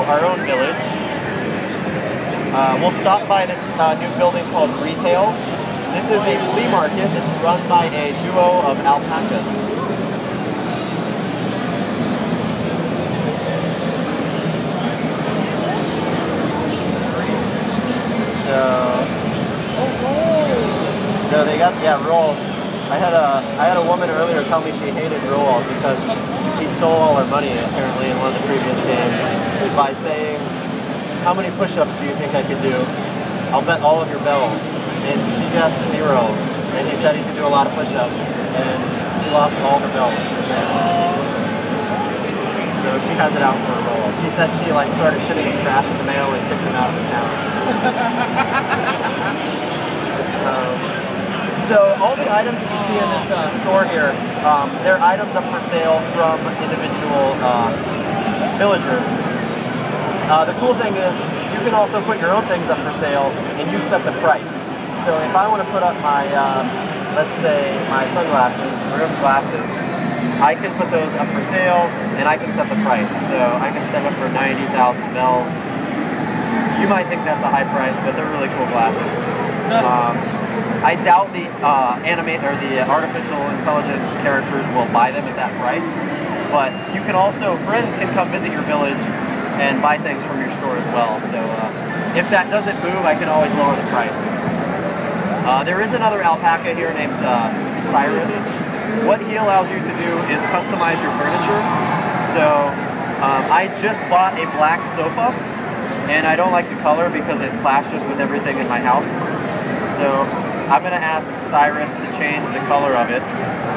our own village. We'll stop by this new building called Retail. This is a flea market that's run by a duo of alpacas. So they got, yeah, Roald. I had a woman earlier tell me she hated Roald because he stole all her money apparently in one of the previous games by saying, "How many push-ups do you think I could do? I'll bet all of your bells." And she guessed 0. And he said he could do a lot of push-ups, and she lost all her bells. So she has it out for Roald. She said she like started sending him trash in the mail and kicked him out of the town. So all the items that you see in this store here, they're items up for sale from individual villagers. The cool thing is you can also put your own things up for sale and you set the price. So if I want to put up my, let's say my sunglasses, rimmed glasses, I can put those up for sale and I can set the price. So I can set them for 90,000 bells. You might think that's a high price, but they're really cool glasses. I doubt the artificial intelligence characters will buy them at that price, but you can also, friends can come visit your village and buy things from your store as well. So if that doesn't move, I can always lower the price. There is another alpaca here named Cyrus. What he allows you to do is customize your furniture. So I just bought a black sofa, and I don't like the color because it clashes with everything in my house. So I'm going to ask Cyrus to change the color of it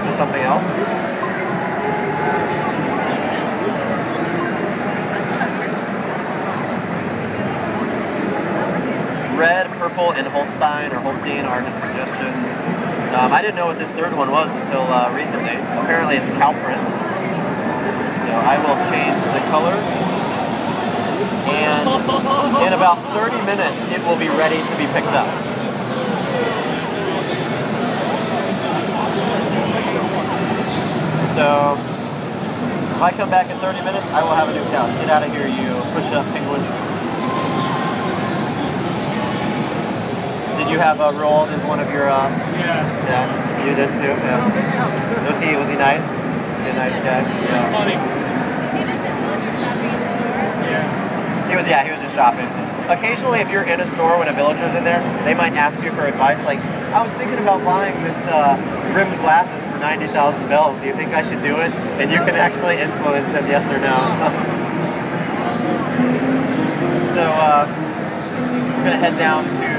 to something else. Red, purple, and Holstein are his suggestions. I didn't know what this third one was until recently. Apparently it's cow print. So I will change the color. And in about 30 minutes it will be ready to be picked up. So, if I come back in 30 minutes, I will have a new couch. Get out of here, you push-up penguin. Did you have Roald as one of your, Yeah, you did too? Yeah. Was he nice? A nice guy? Yeah. Funny. Was he just a villager shopping in the store? Yeah. He was just shopping. Occasionally, if you're in a store when a villager's in there, they might ask you for advice, like, I was thinking about buying this rimmed glasses for 90,000 bells. Do you think I should do it? And you can actually influence him, yes or no. So we're gonna head down to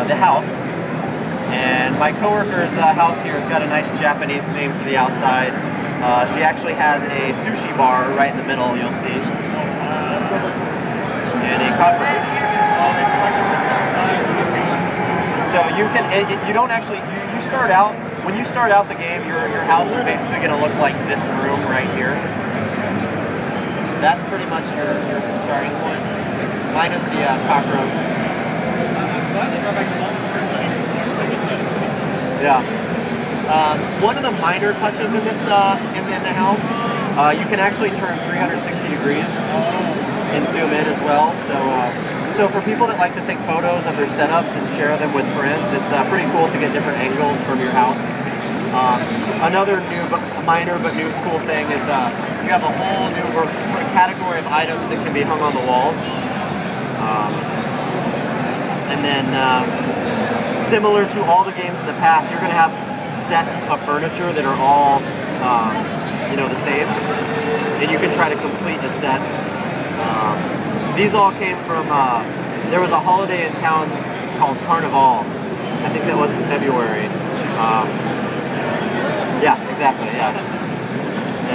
the house. And my coworker's house here has got a nice Japanese theme to the outside. She actually has a sushi bar right in the middle, you'll see. And a cockroach. So you can, you don't actually, you start out, when you start out the game, your house is basically going to look like this room right here. That's pretty much your starting point, minus the cockroach. Yeah. One of the minor touches in this in the house, you can actually turn 360 degrees and zoom in as well. So for people that like to take photos of their setups and share them with friends, it's pretty cool to get different angles from your house. Another new, minor but new cool thing is you have a whole new category of items that can be hung on the walls. And then similar to all the games in the past, you're going to have sets of furniture that are all the same, and you can try to complete a set. These all came from, there was a holiday in town called Carnival. I think that was in February. Yeah, exactly, yeah.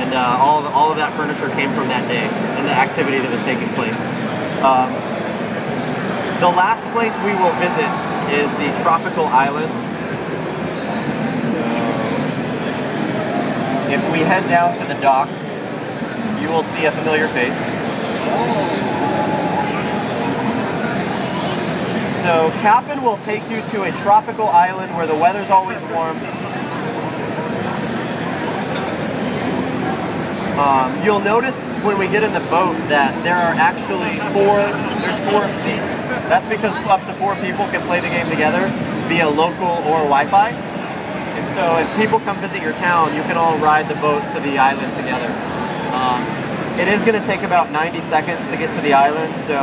And all of that furniture came from that day and the activity that was taking place. The last place we will visit is the tropical island. So, if we head down to the dock, you will see a familiar face. So Cap'n will take you to a tropical island where the weather's always warm. You'll notice when we get in the boat that there are actually there's 4 seats. That's because up to 4 people can play the game together via local or Wi-Fi. And so if people come visit your town, you can all ride the boat to the island together. It is going to take about 90 seconds to get to the island, so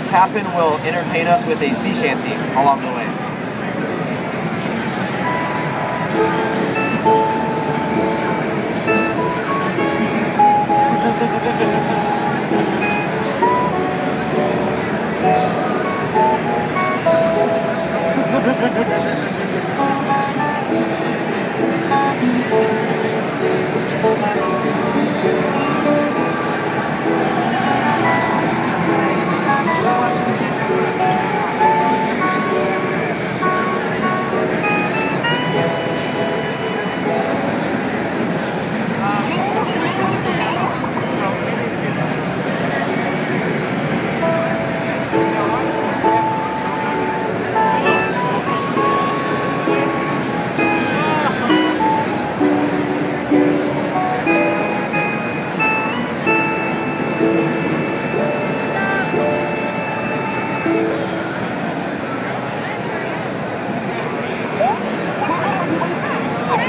Cap'n will entertain us with a sea shanty along the way.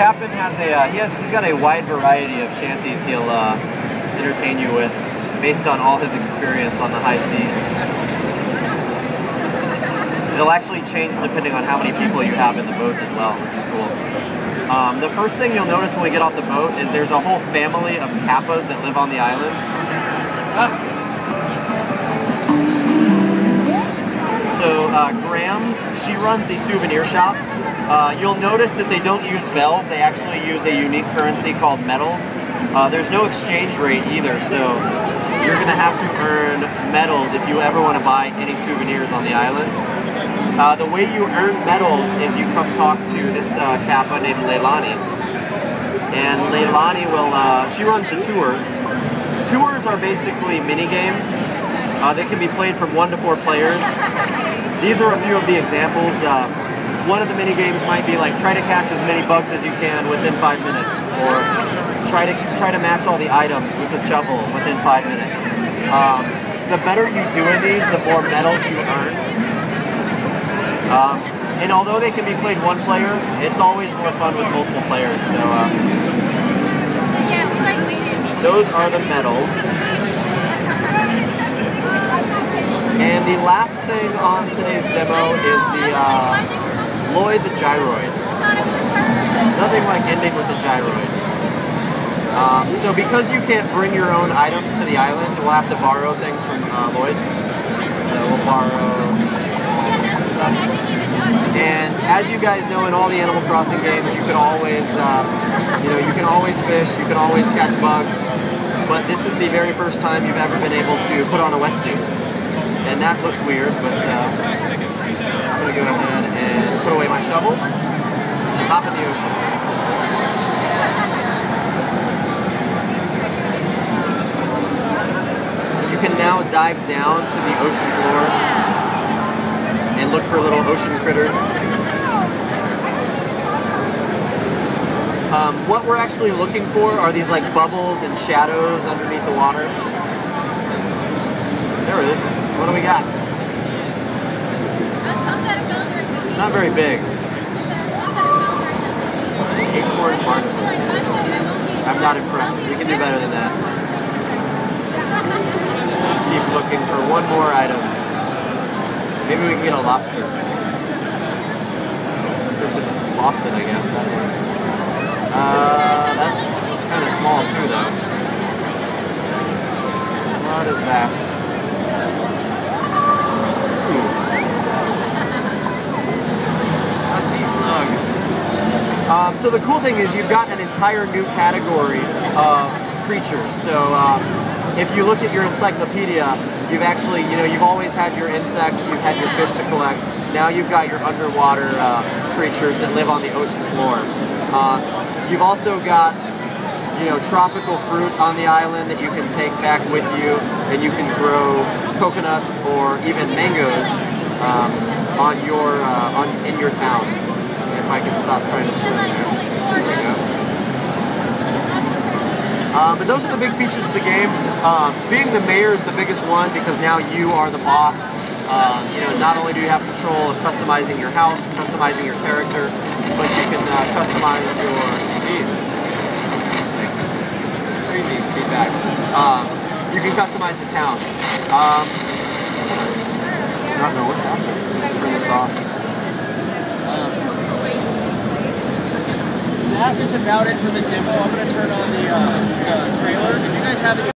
Cap'n has he's got a wide variety of shanties he'll entertain you with based on all his experience on the high seas. They'll actually change depending on how many people you have in the boat as well, which is cool. The first thing you'll notice when we get off the boat is there's a whole family of kappas that live on the island. So Graham's, she runs the souvenir shop. You'll notice that they don't use bells, they actually use a unique currency called medals. There's no exchange rate either, so you're going to have to earn medals if you ever want to buy any souvenirs on the island. The way you earn medals is you come talk to this kappa named Leilani. And Leilani will, she runs the tours. Tours are basically mini games. They can be played from 1 to 4 players. These are a few of the examples. One of the mini games might be like try to catch as many bugs as you can within 5 minutes, or try to match all the items with a shovel within 5 minutes. The better you do in these, the more medals you earn. And although they can be played 1 player, it's always more fun with multiple players. So those are the medals. And the last thing on today's demo is the Lloyd the Gyroid. Nothing like ending with the gyroid. So because you can't bring your own items to the island, we'll have to borrow things from Lloyd. So we'll borrow all this stuff. And as you guys know, in all the Animal Crossing games, you can always, you can always fish, you can always catch bugs. But this is the very first time you've ever been able to put on a wetsuit. And that looks weird, but I'm going to go ahead and put away my shovel and hop in the ocean. You can now dive down to the ocean floor and look for little ocean critters. What we're actually looking for are these like bubbles and shadows underneath the water. There it is. What do we got? It's not very big. Acorn barnacle. I'm not impressed. We can do better than that. Let's keep looking for one more item. Maybe we can get a lobster. Since it's Boston, I guess that works. That's kind of small too, though. What is that? A sea slug. So the cool thing is you've got an entire new category of creatures. So if you look at your encyclopedia, you've actually, you've always had your insects, you've had your fish to collect. Now you've got your underwater creatures that live on the ocean floor. You've also got, tropical fruit on the island that you can take back with you, and you can grow coconuts or even mangoes in your town. If I can stop trying to swim there. There we go. But those are the big features of the game. Being the mayor is the biggest one because now you are the boss. You know, not only do you have control of customizing your house, customizing your character, but you can customize your crazy feedback. You can customize the town. I don't know what's happening. Let me turn this off. That is about it for the demo. I'm going to turn on the trailer. If you guys have any